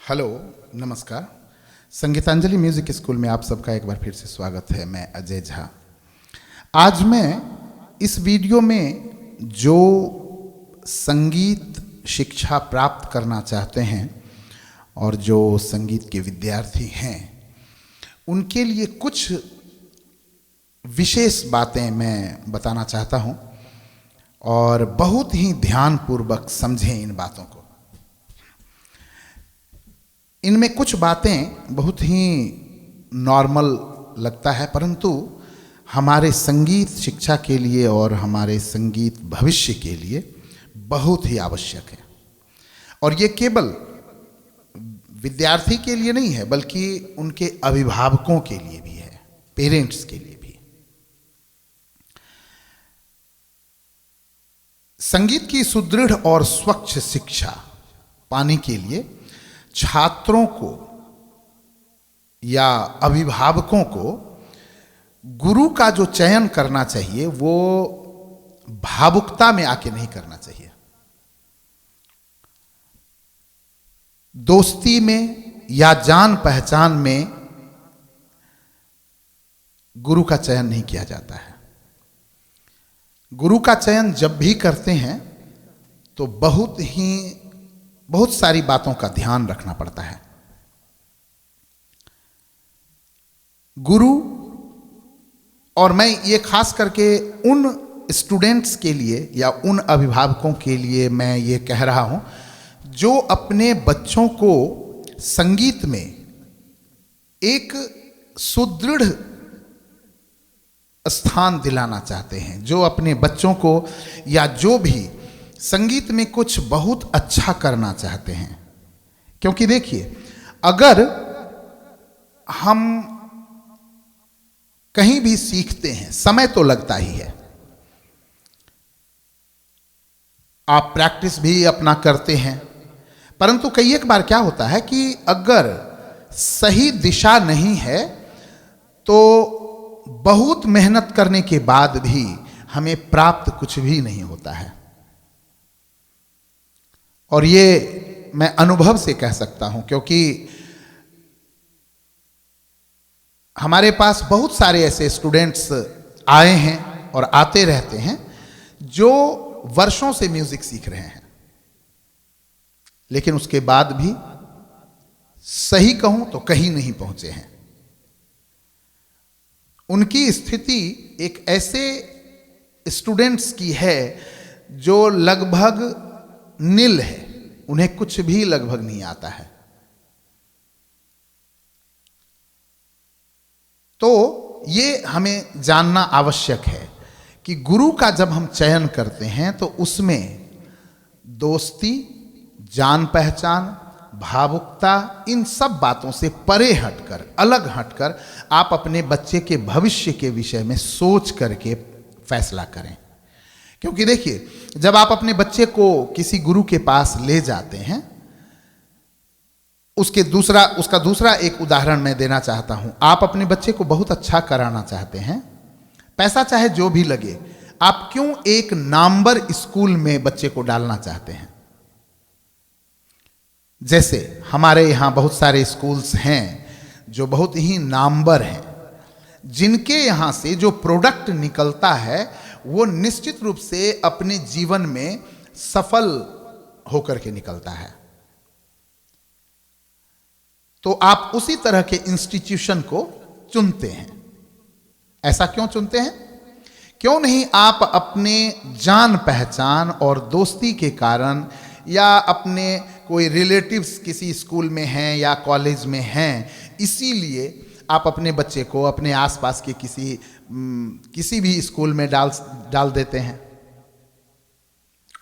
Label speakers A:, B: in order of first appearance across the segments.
A: Hello, नमस्कार। Sangeetanjali music school में आप सबका एक बार फिर से स्वागत है। मैं अजय झा। आज मैं इस वीडियो में जो संगीत शिक्षा प्राप्त करना चाहते हैं और जो संगीत के विद्यार्थी हैं उनके लिए कुछ विशेष बातें मैं बताना चाहता हूं और बहुत ही ध्यानपूर्वक समझें इन बातों को। इनमें कुछ बातें बहुत ही नॉर्मल लगता है, परंतु हमारे संगीत शिक्षा के लिए और हमारे संगीत भविष्य के लिए बहुत ही आवश्यक है। और ये केवल विद्यार्थी के लिए नहीं है बल्कि उनके अभिभावकों के लिए भी है, पेरेंट्स के लिए भी। संगीत की सुदृढ़ और स्वच्छ शिक्षा पाने के लिए छात्रों को या अभिभावकों को गुरु का जो चयन करना चाहिए वो भावुकता में आके नहीं करना चाहिए, दोस्ती में या जान पहचान में गुरु का चयन नहीं किया जाता है। गुरु का चयन जब भी करते हैं तो बहुत सारी बातों का ध्यान रखना पड़ता है। गुरु, और मैं ये खास करके उन स्टूडेंट्स के लिए या उन अभिभावकों के लिए मैं ये कह रहा हूं जो अपने बच्चों को संगीत में एक सुदृढ़ स्थान दिलाना चाहते हैं, जो अपने बच्चों को या जो भी संगीत में कुछ बहुत अच्छा करना चाहते हैं। क्योंकि देखिए, अगर हम कहीं भी सीखते हैं समय तो लगता ही है। आप प्रैक्टिस भी अपना करते हैं, परंतु कई एक बार क्या होता है कि अगर सही दिशा नहीं है तो बहुत मेहनत करने के बाद भी हमें प्राप्त कुछ भी नहीं होता है। और ये मैं अनुभव से कह सकता हूं, क्योंकि हमारे पास बहुत सारे ऐसे स्टूडेंट्स आए हैं और आते रहते हैं जो वर्षों से म्यूजिक सीख रहे हैं, लेकिन उसके बाद भी सही कहूं तो कहीं नहीं पहुंचे हैं। उनकी स्थिति एक ऐसे स्टूडेंट्स की है जो लगभग निल है, उन्हें कुछ भी लगभग नहीं आता है। तो ये हमें जानना आवश्यक है कि गुरु का जब हम चयन करते हैं तो उसमें दोस्ती, जान पहचान, भावुकता, इन सब बातों से परे हटकर, अलग हटकर आप अपने बच्चे के भविष्य के विषय में सोच करके फैसला करें। क्योंकि देखिए, जब आप अपने बच्चे को किसी गुरु के पास ले जाते हैं, उसका दूसरा एक उदाहरण मैं देना चाहता हूं। आप अपने बच्चे को बहुत अच्छा कराना चाहते हैं, पैसा चाहे जो भी लगे, आप क्यों एक नामवर स्कूल में बच्चे को डालना चाहते हैं? जैसे हमारे यहां बहुत सारे स्कूल्स हैं जो बहुत ही नामवर हैं, जिनके यहां से जो प्रोडक्ट निकलता है वो निश्चित रूप से अपने जीवन में सफल होकर के निकलता है। तो आप उसी तरह के इंस्टीट्यूशन को चुनते हैं। ऐसा क्यों चुनते हैं? क्यों नहीं आप अपने जान पहचान और दोस्ती के कारण या अपने कोई रिलेटिव्स किसी स्कूल में हैं या कॉलेज में हैं, इसीलिए आप अपने बच्चे को अपने आसपास के किसी भी स्कूल में डाल देते हैं।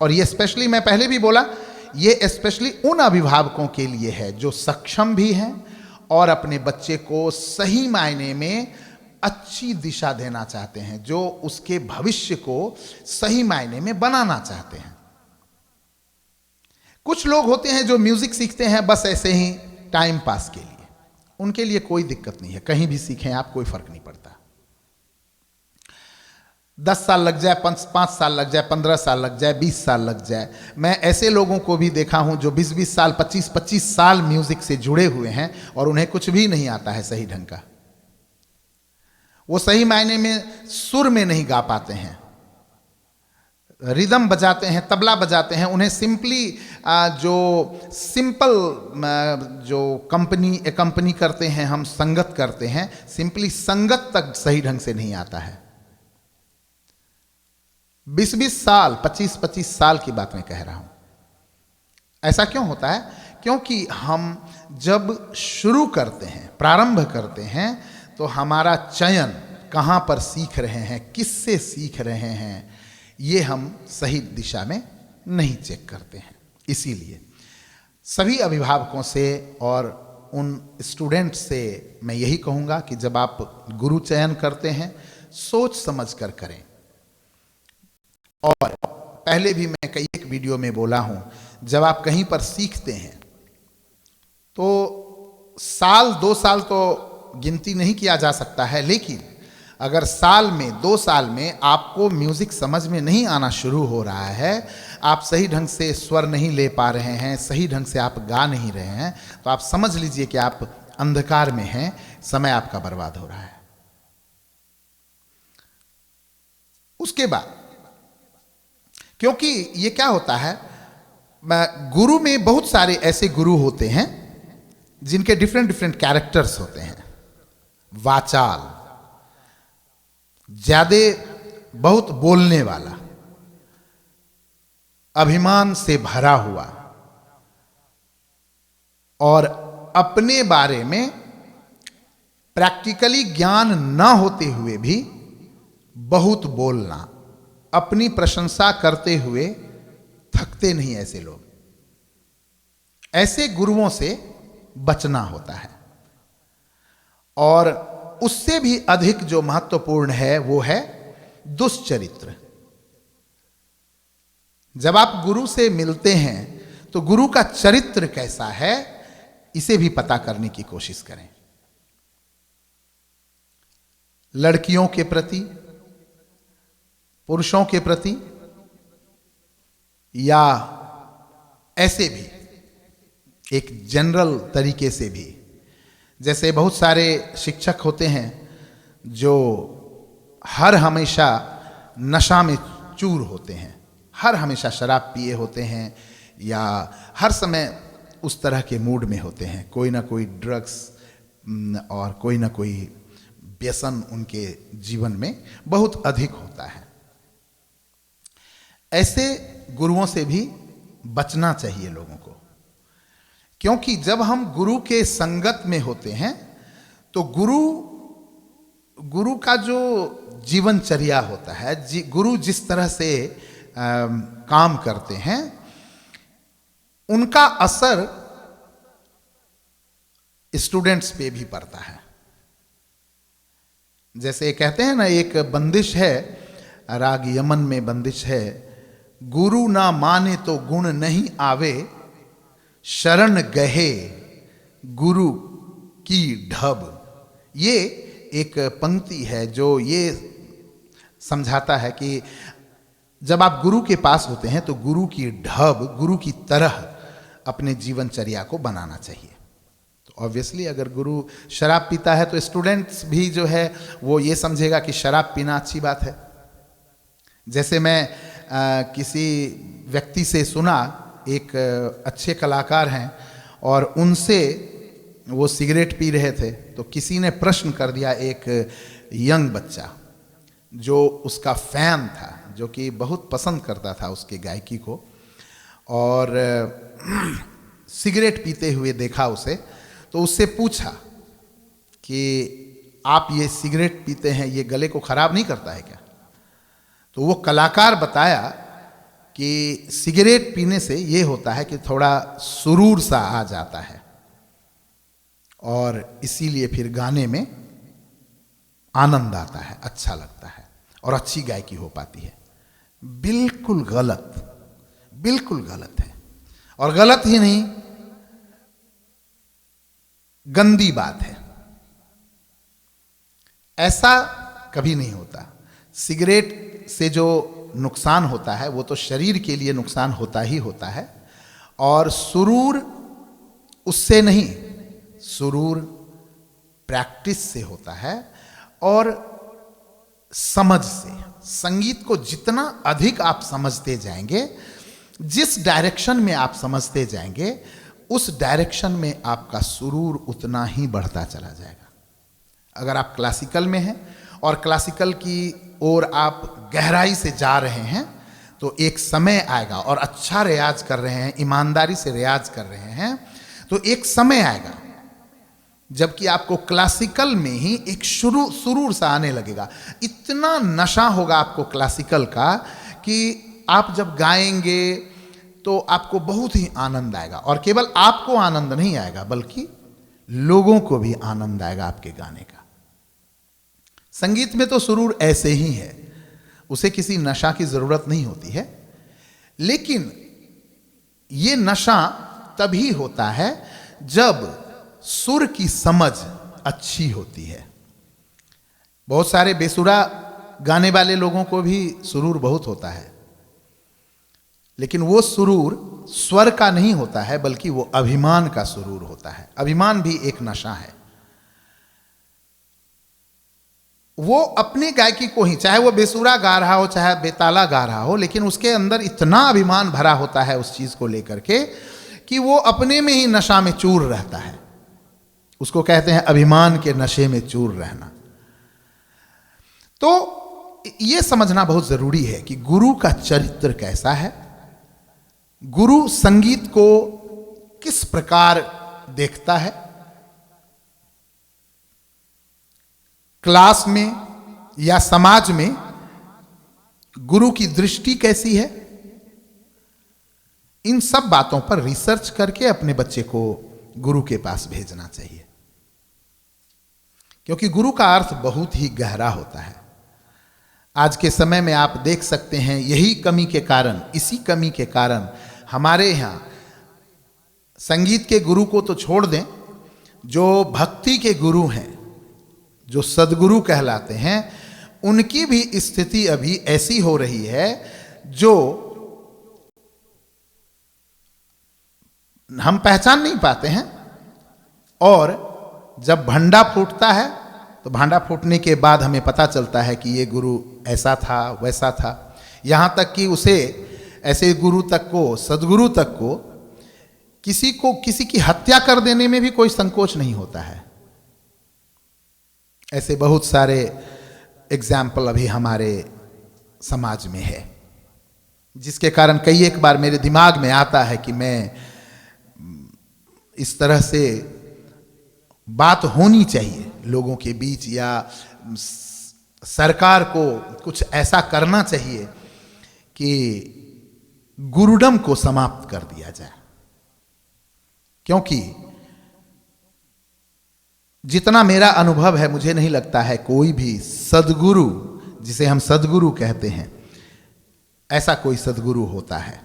A: और ये स्पेशली, मैं पहले भी बोला, ये स्पेशली उन अभिभावकों के लिए है जो सक्षम भी हैं और अपने बच्चे को सही मायने में अच्छी दिशा देना चाहते हैं, जो उसके भविष्य को सही मायने में बनाना चाहते हैं। कुछ लोग होते हैं जो म्यूजिक सीखते हैं बस ऐसे ही टाइम पास के लिए, उनके लिए कोई दिक्कत नहीं है, कहीं भी सीखें आप, कोई फर्क नहीं पड़ता। 10 साल लग जाए, 5 साल लग जाए, 15 साल लग जाए, 20 साल लग जाए। मैं ऐसे लोगों को भी देखा हूं जो 20-20 साल, 25-25 साल म्यूजिक से जुड़े हुए हैं और उन्हें कुछ भी नहीं आता है सही ढंग का। वो सही मायने में सुर में नहीं गा पाते हैं, रिदम बजाते हैं, तबला बजाते हैं, उन्हें सिंपली जो सिंपल जो कंपनी करते हैं, हम संगत करते हैं, सिंपली संगत तक सही ढंग से नहीं आता है। 20-20 साल, 25-25 साल की बात मैं कह रहा हूं। ऐसा क्यों होता है? क्योंकि हम जब शुरू करते हैं, प्रारंभ करते हैं, तो हमारा चयन कहां पर सीख रहे हैं, किससे सीख रहे हैं, ये हम सही दिशा में नहीं चेक करते हैं। इसीलिए सभी अभिभावकों से और उन स्टूडेंट्स से मैं यही कहूंगा कि जब आप गुरु चयन करते हैं, सोच समझ कर करें। और पहले भी मैं कई एक वीडियो में बोला हूं, जब आप कहीं पर सीखते हैं तो साल 2 साल तो गिनती नहीं किया जा सकता है, लेकिन अगर साल में 2 साल में आपको म्यूजिक समझ में नहीं आना शुरू हो रहा है, आप सही ढंग से स्वर नहीं ले पा रहे हैं, सही ढंग से आप गा नहीं रहे हैं, तो आप समझ लीजिए कि आप अंधकार में हैं, समय आपका बर्बाद हो रहा है। उसके बाद क्योंकि ये क्या होता है, गुरु में बहुत सारे ऐसे गुरु होते हैं जिनके डिफरेंट डिफरेंट कैरेक्टर्स होते हैं। वाचाल, ज्यादा बहुत बोलने वाला, अभिमान से भरा हुआ, और अपने बारे में प्रैक्टिकली ज्ञान ना होते हुए भी बहुत बोलना, अपनी प्रशंसा करते हुए थकते नहीं। ऐसे लोग, ऐसे गुरुओं से बचना होता है। और उससे भी अधिक जो महत्वपूर्ण है वो है दुष्चरित्र। जब आप गुरु से मिलते हैं तो गुरु का चरित्र कैसा है, इसे भी पता करने की कोशिश करें। लड़कियों के प्रति, पुरुषों के प्रति, या ऐसे भी एक जनरल तरीके से भी। जैसे बहुत सारे शिक्षक होते हैं जो हर हमेशा नशा में चूर होते हैं, हर हमेशा शराब पिए होते हैं, या हर समय उस तरह के मूड में होते हैं। कोई ना कोई ड्रग्स और कोई ना कोई व्यसन उनके जीवन में बहुत अधिक होता है। ऐसे गुरुओं से भी बचना चाहिए लोगों को, क्योंकि जब हम गुरु के संगत में होते हैं तो गुरु का जो जीवनचर्या होता है, गुरु जिस तरह से काम करते हैं, उनका असर स्टूडेंट्स पे भी पड़ता है। जैसे कहते हैं ना, एक बंदिश है, राग यमन में बंदिश है, गुरु ना माने तो गुण नहीं आवे, शरण गहे गुरु की ढब। ये एक पंक्ति है जो ये समझाता है कि जब आप गुरु के पास होते हैं तो गुरु की ढब, गुरु की तरह अपने जीवनचर्या को बनाना चाहिए। तो ऑब्वियसली अगर गुरु शराब पीता है तो स्टूडेंट्स भी जो है वो ये समझेगा कि शराब पीना अच्छी बात है। जैसे मैं किसी व्यक्ति से सुना, एक अच्छे कलाकार हैं और उनसे वो सिगरेट पी रहे थे, तो किसी ने प्रश्न कर दिया, एक यंग बच्चा जो उसका फैन था, जो कि बहुत पसंद करता था उसके गायकी को, और सिगरेट पीते हुए देखा उसे, तो उससे पूछा कि आप ये सिगरेट पीते हैं, ये गले को खराब नहीं करता है क्या? तो वो कलाकार बताया कि सिगरेट पीने से ये होता है कि थोड़ा सुरूर सा आ जाता है, और इसीलिए फिर गाने में आनंद आता है, अच्छा लगता है और अच्छी गायकी हो पाती है। बिल्कुल गलत, बिल्कुल गलत है। और गलत ही नहीं, गंदी बात है। ऐसा कभी नहीं होता। सिगरेट से जो नुकसान होता है वो तो शरीर के लिए नुकसान होता ही होता है, और सुरूर उससे नहीं, सुरूर प्रैक्टिस से होता है और समझ से। संगीत को जितना अधिक आप समझते जाएंगे, जिस डायरेक्शन में आप समझते जाएंगे, उस डायरेक्शन में आपका सुरूर उतना ही बढ़ता चला जाएगा। अगर आप क्लासिकल में हैं और क्लासिकल की ओर आप गहराई से जा रहे हैं, तो एक समय आएगा, और अच्छा रियाज कर रहे हैं, ईमानदारी से रियाज कर रहे हैं, तो एक समय आएगा जबकि आपको क्लासिकल में ही एक सुरूर सा आने लगेगा। इतना नशा होगा आपको क्लासिकल का कि आप जब गाएंगे तो आपको बहुत ही आनंद आएगा, और केवल आपको आनंद नहीं आएगा बल्कि लोगों को भी आनंद आएगा आपके गाने का। संगीत में तो सुरूर ऐसे ही है, उसे किसी नशा की जरूरत नहीं होती है, लेकिन यह नशा तभी होता है जब सुर की समझ अच्छी होती है। बहुत सारे बेसुरा गाने वाले लोगों को भी सुरूर बहुत होता है, लेकिन वो सुरूर स्वर का नहीं होता है बल्कि वो अभिमान का सुरूर होता है। अभिमान भी एक नशा है। वो अपनी गायकी को ही, चाहे वो बेसुरा गा रहा हो चाहे बेताला गा रहा हो, लेकिन उसके अंदर इतना अभिमान भरा होता है उस चीज को लेकर के कि वो अपने में ही नशा में चूर रहता है। उसको कहते हैं अभिमान के नशे में चूर रहना। तो यह समझना बहुत जरूरी है कि गुरु का चरित्र कैसा है, गुरु संगीत को किस प्रकार देखता है, क्लास में या समाज में गुरु की दृष्टि कैसी है। इन सब बातों पर रिसर्च करके अपने बच्चे को गुरु के पास भेजना चाहिए, क्योंकि गुरु का अर्थ बहुत ही गहरा होता है। आज के समय में आप देख सकते हैं, यही कमी के कारण, इसी कमी के कारण हमारे यहां संगीत के गुरु को तो छोड़ दें, जो भक्ति के गुरु हैं, जो सदगुरु कहलाते हैं, उनकी भी स्थिति अभी ऐसी हो रही है जो हम पहचान नहीं पाते हैं। और जब भंडा फूटता है तो भांडा फूटने के बाद हमें पता चलता है कि ये गुरु ऐसा था वैसा था। यहां तक कि उसे, ऐसे गुरु तक को, सदगुरु तक को किसी की हत्या कर देने में भी कोई संकोच नहीं होता है। ऐसे बहुत सारे एग्जाम्पल अभी हमारे समाज में है, जिसके कारण कई एक बार मेरे दिमाग में आता है कि मैं इस तरह से बात होनी चाहिए लोगों के बीच, या सरकार को कुछ ऐसा करना चाहिए कि गुरुडम को समाप्त कर दिया जाए। क्योंकि जितना मेरा अनुभव है, मुझे नहीं लगता है कोई भी सदगुरु, जिसे हम सदगुरु कहते हैं, ऐसा कोई सदगुरु होता है।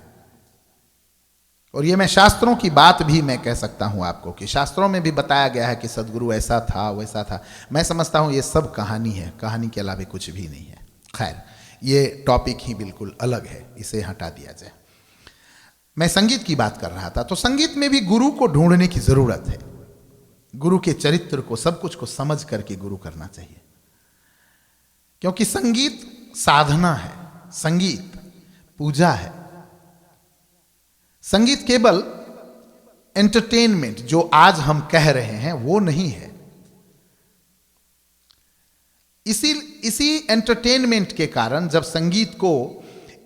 A: और ये मैं शास्त्रों की बात भी मैं कह सकता हूं आपको कि शास्त्रों में भी बताया गया है कि सदगुरु ऐसा था वैसा था। मैं समझता हूं ये सब कहानी है, कहानी के अलावा कुछ भी नहीं है। खैर, ये टॉपिक ही बिल्कुल अलग है, इसे हटा दिया जाए। मैं संगीत की बात कर रहा था, तो संगीत में भी गुरु को ढूंढने की जरूरत है। गुरु के चरित्र को, सब कुछ को समझ करके गुरु करना चाहिए, क्योंकि संगीत साधना है, संगीत पूजा है। संगीत केवल एंटरटेनमेंट, जो आज हम कह रहे हैं, वो नहीं है। इसी एंटरटेनमेंट के कारण जब संगीत को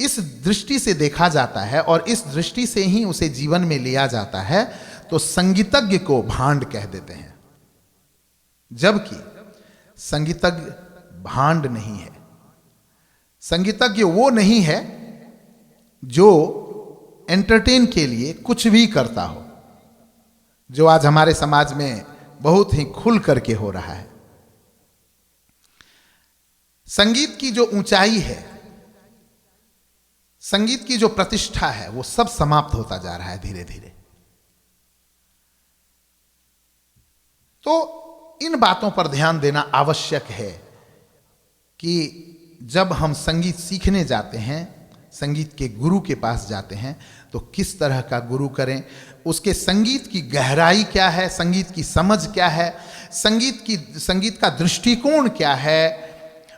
A: इस दृष्टि से देखा जाता है और इस दृष्टि से ही उसे जीवन में लिया जाता है, तो संगीतज्ञ को भांड कह देते हैं, जबकि संगीतज्ञ भांड नहीं है। संगीतज्ञ वो नहीं है जो एंटरटेन के लिए कुछ भी करता हो, जो आज हमारे समाज में बहुत ही खुल करके हो रहा है। संगीत की जो ऊंचाई है, संगीत की जो प्रतिष्ठा है, वो सब समाप्त होता जा रहा है धीरे धीरे। तो इन बातों पर ध्यान देना आवश्यक है कि जब हम संगीत सीखने जाते हैं, संगीत के गुरु के पास जाते हैं, तो किस तरह का गुरु करें, उसके संगीत की गहराई क्या है, संगीत की समझ क्या है, संगीत का दृष्टिकोण क्या है,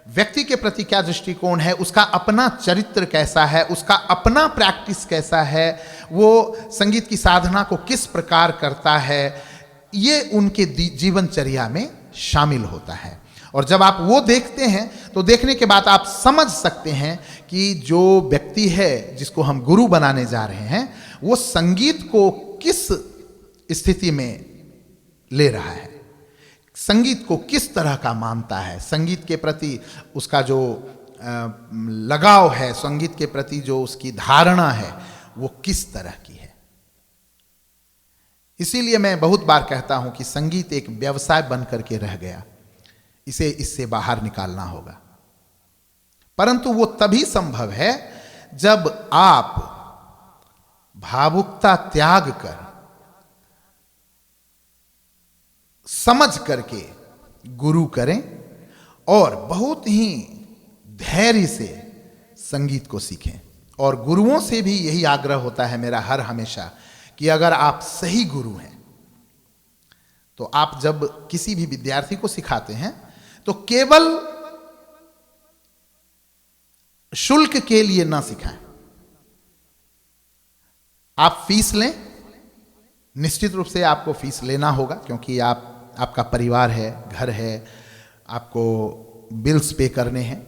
A: व्यक्ति के प्रति क्या दृष्टिकोण है, उसका अपना चरित्र कैसा है, उसका अपना प्रैक्टिस कैसा है, वो संगीत की साधना को किस प्रकार करता है, ये उनके जीवनचर्या में शामिल होता है। और जब आप वो देखते हैं तो देखने के बाद आप समझ सकते हैं कि जो व्यक्ति है जिसको हम गुरु बनाने जा रहे हैं, वो संगीत को किस स्थिति में ले रहा है, संगीत को किस तरह का मानता है, संगीत के प्रति उसका जो लगाव है, संगीत के प्रति जो उसकी धारणा है, वो किस तरह की है। इसीलिए मैं बहुत बार कहता हूं कि संगीत एक व्यवसाय बन करके रह गया, इसे इससे बाहर निकालना होगा। परंतु वो तभी संभव है जब आप भावुकता त्याग कर, समझ करके गुरु करें और बहुत ही धैर्य से संगीत को सीखें। और गुरुओं से भी यही आग्रह होता है मेरा हर हमेशा कि अगर आप सही गुरु हैं तो आप जब किसी भी विद्यार्थी को सिखाते हैं तो केवल शुल्क के लिए ना सिखाएं। आप फीस लें, निश्चित रूप से आपको फीस लेना होगा, क्योंकि आपका परिवार है, घर है, आपको बिल्स पे करने हैं,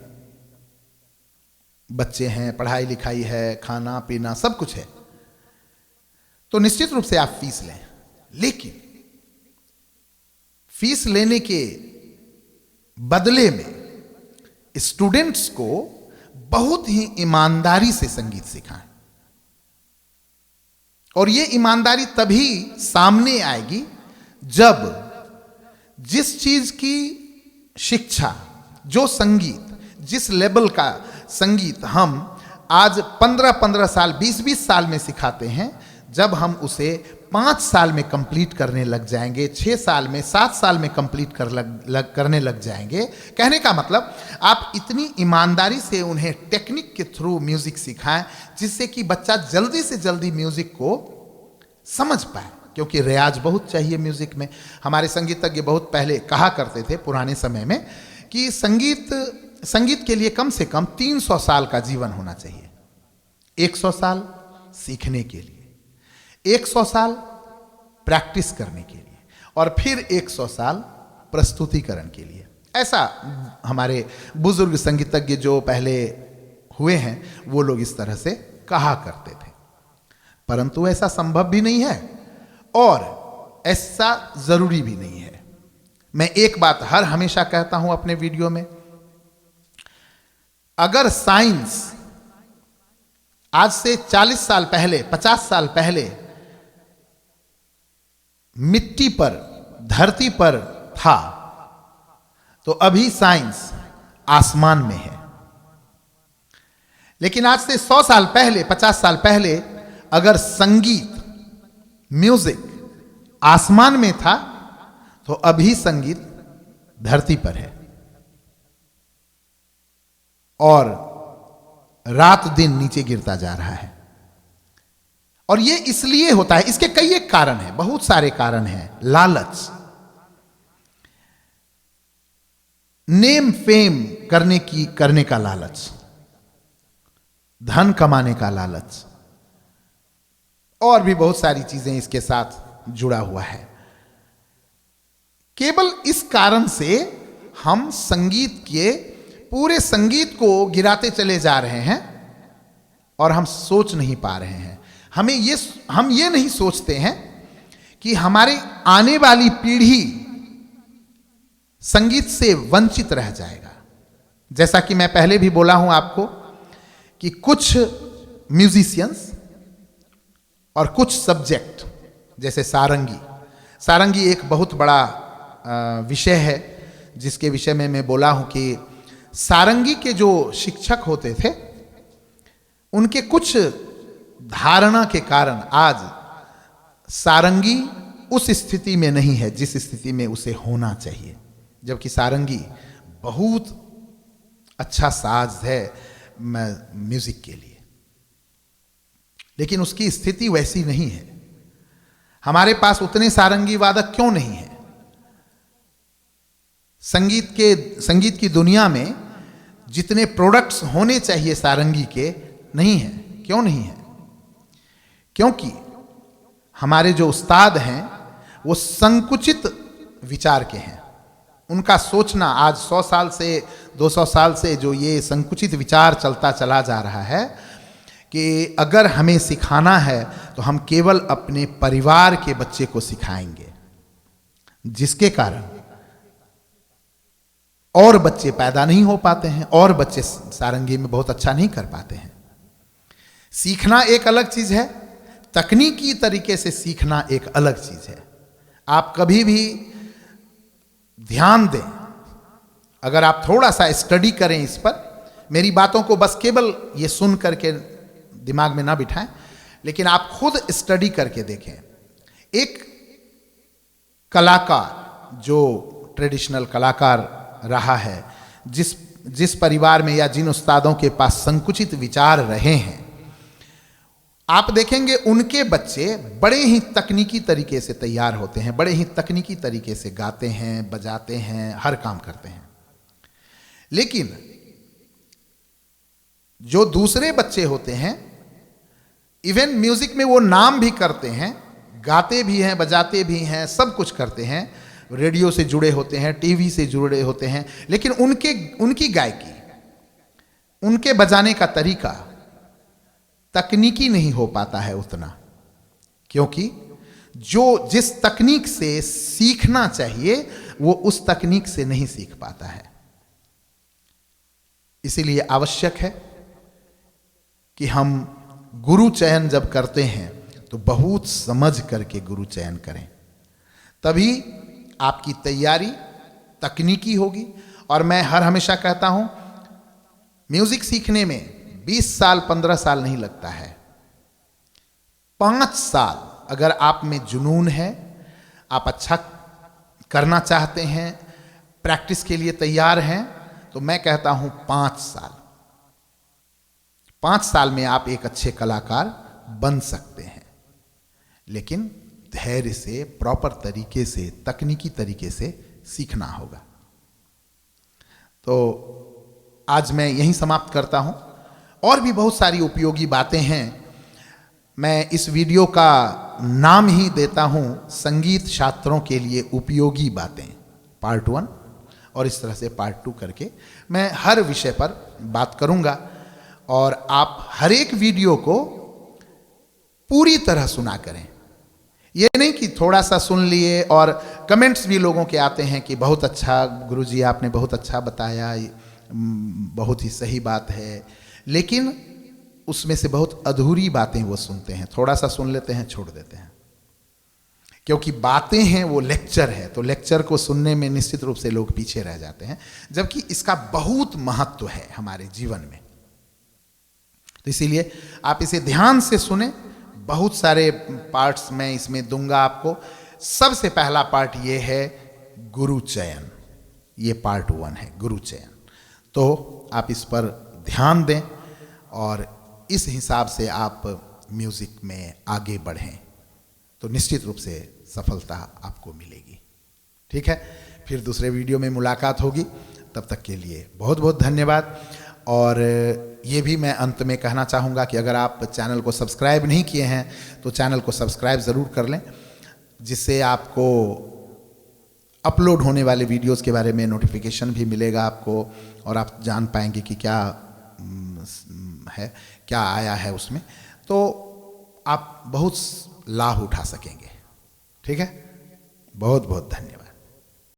A: बच्चे हैं, पढ़ाई लिखाई है, खाना पीना सब कुछ है, तो निश्चित रूप से आप फीस लें। लेकिन फीस लेने के बदले में स्टूडेंट्स को बहुत ही ईमानदारी से संगीत सिखाएं। और ये ईमानदारी तभी सामने आएगी जब जिस चीज की शिक्षा, जो संगीत, जिस लेवल का संगीत हम आज 15-15 साल, 20-20 साल में सिखाते हैं, जब हम उसे 5 साल में कंप्लीट करने लग जाएंगे, 6 साल में, 7 साल में कंप्लीट करने लग जाएंगे। कहने का मतलब आप इतनी ईमानदारी से उन्हें टेक्निक के थ्रू म्यूजिक सिखाएं जिससे कि बच्चा जल्दी से जल्दी म्यूजिक को समझ पाए, क्योंकि रियाज बहुत चाहिए म्यूजिक में। हमारे संगीतज्ञ बहुत पहले कहा करते थे पुराने समय में कि संगीत के लिए कम से कम 300 साल का जीवन होना चाहिए। 100 साल सीखने के लिए, 100 साल प्रैक्टिस करने के लिए, और फिर 100 साल प्रस्तुतिकरण के लिए। ऐसा हमारे बुजुर्ग संगीतज्ञ जो पहले हुए हैं वो लोग इस तरह से कहा करते थे। परंतु ऐसा संभव भी नहीं है और ऐसा जरूरी भी नहीं है। मैं एक बात हर हमेशा कहता हूं अपने वीडियो में, अगर साइंस आज से 40 साल पहले, 50 साल पहले मिट्टी पर, धरती पर था, तो अभी साइंस आसमान में है। लेकिन आज से 100 साल पहले, 50 साल पहले अगर संगीत, म्यूजिक आसमान में था, तो अभी संगीत धरती पर है और रात दिन नीचे गिरता जा रहा है। और ये इसलिए होता है, इसके कई एक कारण हैं, बहुत सारे कारण हैं। लालच, नेम फेम करने का लालच, धन कमाने का लालच, और भी बहुत सारी चीजें इसके साथ जुड़ा हुआ है। केवल इस कारण से हम पूरे संगीत को गिराते चले जा रहे हैं और हम सोच नहीं पा रहे हैं। हम ये नहीं सोचते हैं कि हमारे आने वाली पीढ़ी संगीत से वंचित रह जाएगा। जैसा कि मैं पहले भी बोला हूं आपको कि कुछ म्यूजिशियंस और कुछ सब्जेक्ट, जैसे सारंगी एक बहुत बड़ा विषय है जिसके विषय में मैं बोला हूं कि सारंगी के जो शिक्षक होते थे उनके कुछ धारणा के कारण आज सारंगी उस स्थिति में नहीं है जिस स्थिति में उसे होना चाहिए। जबकि सारंगी बहुत अच्छा साज है म्यूजिक के लिए, लेकिन उसकी स्थिति वैसी नहीं है। हमारे पास उतने सारंगी वादक क्यों नहीं है? संगीत की दुनिया में जितने प्रोडक्ट्स होने चाहिए सारंगी के, नहीं है। क्यों नहीं है? क्योंकि हमारे जो उस्ताद हैं वो संकुचित विचार के हैं। उनका सोचना आज 100 साल से 200 साल से जो ये संकुचित विचार चलता चला जा रहा है कि अगर हमें सिखाना है तो हम केवल अपने परिवार के बच्चे को सिखाएंगे, जिसके कारण और बच्चे पैदा नहीं हो पाते हैं और बच्चे सारंगी में बहुत अच्छा नहीं कर पाते हैं। सीखना एक अलग चीज है, तकनीकी तरीके से सीखना एक अलग चीज है। आप कभी भी ध्यान दें, अगर आप थोड़ा सा स्टडी करें इस पर, मेरी बातों को बस केवल ये सुन करके दिमाग में ना बिठाएं, लेकिन आप खुद स्टडी करके देखें। एक कलाकार जो ट्रेडिशनल कलाकार रहा है, जिस परिवार में या जिन उस्तादों के पास संकुचित विचार रहे हैं, आप देखेंगे उनके बच्चे बड़े ही तकनीकी तरीके से तैयार होते हैं, बड़े ही तकनीकी तरीके से गाते हैं, बजाते हैं, हर काम करते हैं। लेकिन जो दूसरे बच्चे होते हैं, इवन म्यूजिक में वो नाम भी करते हैं, गाते भी हैं, बजाते भी हैं, सब कुछ करते हैं, रेडियो से जुड़े होते हैं, टीवी से जुड़े होते हैं, लेकिन उनकी गायकी, उनके बजाने का तरीका तकनीकी नहीं हो पाता है उतना, क्योंकि जिस तकनीक से सीखना चाहिए वो उस तकनीक से नहीं सीख पाता है। इसीलिए आवश्यक है कि हम गुरु चयन जब करते हैं तो बहुत समझ करके गुरु चयन करें, तभी आपकी तैयारी तकनीकी होगी। और मैं हमेशा कहता हूं, म्यूजिक सीखने में 20 साल 15 साल नहीं लगता है, 5 साल। अगर आप में जुनून है, आप अच्छा करना चाहते हैं, प्रैक्टिस के लिए तैयार हैं, तो मैं कहता हूं 5 साल। 5 साल में आप एक अच्छे कलाकार बन सकते हैं, लेकिन धैर्य से, प्रॉपर तरीके से, तकनीकी तरीके से सीखना होगा। तो आज मैं यहीं समाप्त करता हूं। और भी बहुत सारी उपयोगी बातें हैं। मैं इस वीडियो का नाम ही देता हूं, संगीत छात्रों के लिए उपयोगी बातें पार्ट 1, और इस तरह से पार्ट 2 करके मैं हर विषय पर बात करूंगा। और आप हर एक वीडियो को पूरी तरह सुना करें। ये नहीं कि थोड़ा सा सुन लिए, और कमेंट्स भी लोगों के आते हैं कि बहुत अच्छा गुरुजी, आपने बहुत अच्छा बताया, बहुत ही सही बात है, लेकिन उसमें से बहुत अधूरी बातें वो सुनते हैं, थोड़ा सा सुन लेते हैं, छोड़ देते हैं। क्योंकि बातें हैं वो लेक्चर है, तो लेक्चर को सुनने में निश्चित रूप से लोग पीछे रह जाते हैं, जबकि इसका बहुत महत्व है हमारे जीवन में। तो इसीलिए आप इसे ध्यान से सुने। बहुत सारे पार्ट्स मैं इसमें दूंगा आपको। सबसे पहला पार्ट ये है गुरु चयन, ये पार्ट 1 है, गुरु चयन। तो आप इस पर ध्यान दें और इस हिसाब से आप म्यूजिक में आगे बढ़ें, तो निश्चित रूप से सफलता आपको मिलेगी। ठीक है, फिर दूसरे वीडियो में मुलाकात होगी। तब तक के लिए बहुत बहुत धन्यवाद। और ये भी मैं अंत में कहना चाहूँगा कि अगर आप चैनल को सब्सक्राइब नहीं किए हैं तो चैनल को सब्सक्राइब ज़रूर कर लें, जिससे आपको अपलोड होने वाले वीडियोस के बारे में नोटिफिकेशन भी मिलेगा आपको, और आप जान पाएंगे कि क्या है, क्या आया है उसमें, तो आप बहुत लाभ उठा सकेंगे। ठीक है, बहुत बहुत धन्यवाद।